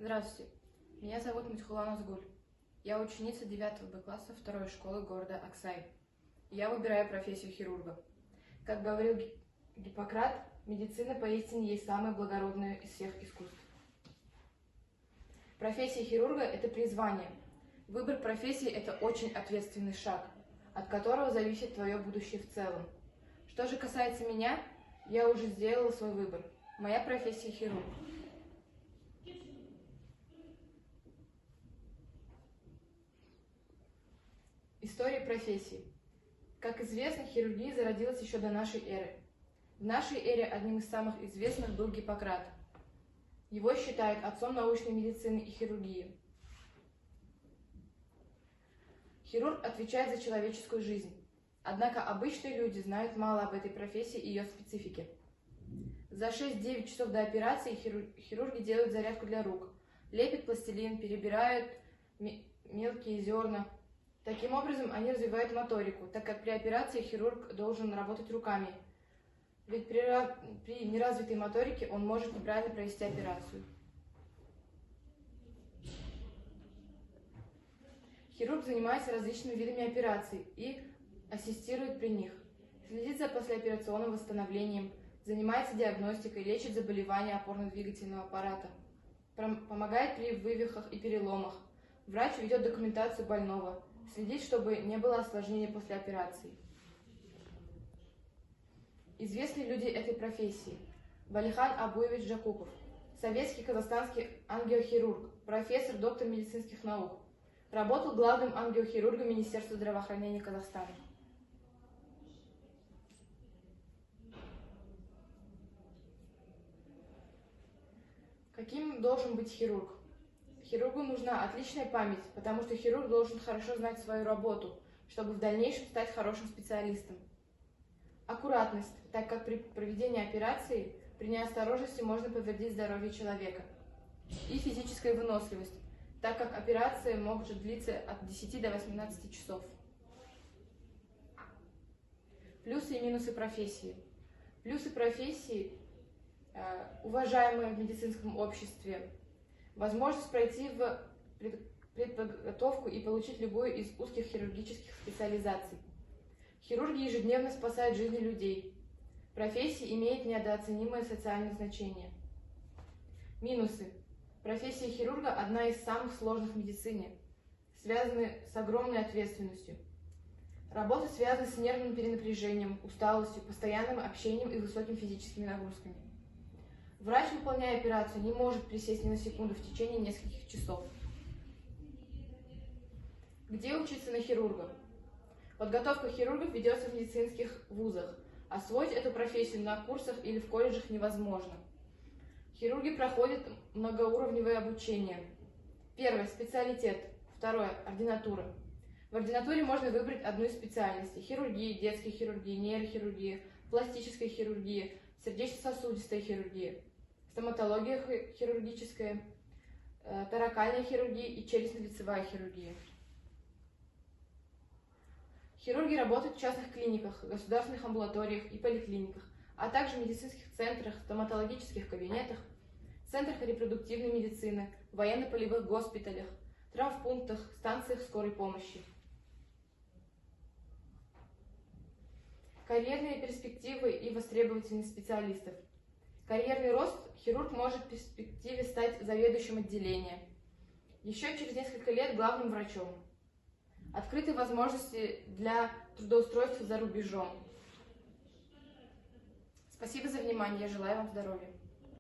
Здравствуйте, меня зовут Митхула Назгуль. Я ученица 9 Б класса 2 школы города Аксай. Я выбираю профессию хирурга. Как говорил Гиппократ, медицина поистине есть самое благородное из всех искусств. Профессия хирурга – это призвание. Выбор профессии – это очень ответственный шаг, от которого зависит твое будущее в целом. Что же касается меня, я уже сделала свой выбор. Моя профессия хирург. История профессии. Как известно, хирургия зародилась еще до нашей эры. В нашей эре одним из самых известных был Гиппократ. Его считают отцом научной медицины и хирургии. Хирург отвечает за человеческую жизнь. Однако обычные люди знают мало об этой профессии и ее специфике. За 6-9 часов до операции хирурги делают зарядку для рук, лепят пластилин, перебирают мелкие зерна. Таким образом, они развивают моторику, так как при операции хирург должен работать руками. Ведь при неразвитой моторике он может неправильно провести операцию. Хирург занимается различными видами операций и ассистирует при них. Следит за послеоперационным восстановлением, занимается диагностикой, лечит заболевания опорно-двигательного аппарата, помогает при вывихах и переломах. Врач ведет документацию больного, следит, чтобы не было осложнений после операции. Известные люди этой профессии. Валихан Абуевич Жакупов, советский казахстанский ангиохирург, профессор, доктор медицинских наук. Работал главным ангиохирургом Министерства здравоохранения Казахстана. Каким должен быть хирург? Хирургу нужна отличная память, потому что хирург должен хорошо знать свою работу, чтобы в дальнейшем стать хорошим специалистом. Аккуратность, так как при проведении операции при неосторожности можно повредить здоровье человека. И физическая выносливость, так как операция может длиться от 10 до 18 часов. Плюсы и минусы профессии. Плюсы профессии – уважаемые в медицинском обществе, возможность пройти в предподготовку и получить любую из узких хирургических специализаций. Хирурги ежедневно спасают жизни людей. Профессия имеет недооценимое социальное значение. Минусы. Профессия хирурга – одна из самых сложных в медицине, связаны с огромной ответственностью. Работа связана с нервным перенапряжением, усталостью, постоянным общением и высокими физическими нагрузками. Врач, выполняя операцию, не может присесть ни на секунду в течение нескольких часов. Где учиться на хирурга? Подготовка хирургов ведется в медицинских вузах. Освоить эту профессию на курсах или в колледжах невозможно. Хирурги проходят многоуровневое обучение. Первое – специалитет. Второе – ординатура. В ординатуре можно выбрать одну из специальностей – хирургия, детская хирургия, нейрохирургия, пластическая хирургия, сердечно-сосудистая хирургия, стоматология хирургическая, торакальная хирургия и челюстно-лицевая хирургия. Хирурги работают в частных клиниках, государственных амбулаториях и поликлиниках, а также в медицинских центрах, стоматологических кабинетах, центрах репродуктивной медицины, военно-полевых госпиталях, травмпунктах, станциях скорой помощи. Карьерные перспективы и востребовательность специалистов. Карьерный рост: хирург может в перспективе стать заведующим отделения, еще через несколько лет главным врачом. Открыты возможности для трудоустройства за рубежом. Спасибо за внимание, я желаю вам здоровья.